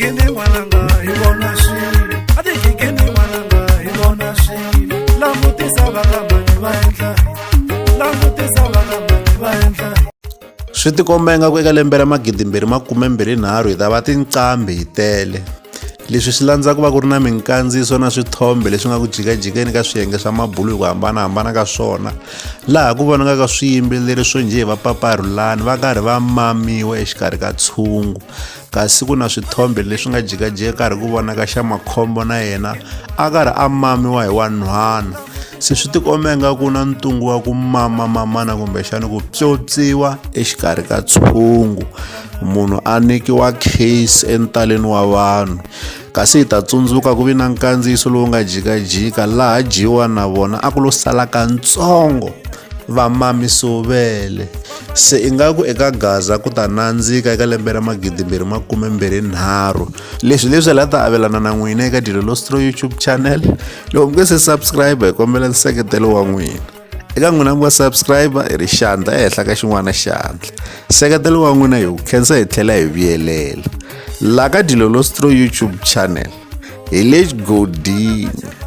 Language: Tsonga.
gigini wananga ibona shi ati gigini wananga ibona shi langutisa vakamani vaendla langutisa vakamani vaendla swi tikomba ingaku eka lembe ra 2023 hi ta va tinqambi hi tele leswi swi landza ku va ku ri na minkandziso na swithombe leswi nga ku jikajikeni ka swiyenge swa mabulu hi ku hambanahambana ka swona laha ku vonakaka swiyimbeleri swo njhe hi va Papa Rhulani va karhi va mamiwa exikarhi ka tshungu kasi ku na swithombe leswi nga jikajika karhi ku vonaka Xamaccombo na yena a karhi a mamiwa hi wanhwana se swi tikomba ingaku na ntungu wa ku mamana kumbexana ku pyopyiwa exikarhi ka tshungu munhu a nikiwa case entaleni wa vanhu kasi hi ta tsundzuka ku vi na nkandziyiso lowu nga jikajika laha jiwa na vona a ku lo sala kantsongo va mamisovele se ingaku eka gaza ku ta nandzika eka lembe ra 2023 leswi la ta avelana na n'wina eka Dilolostro YouTube channel loko mi nga se subscribe hi kombela nseketelo wa n'wina eka n'wina mi nga subscribe hi ri xandla ehenhla ka xin'wana xandla nseketelo wa n'wina hi wu khensa hi tlhela hi vuyelela la ka Dilolostro YouTube channel hi le godini.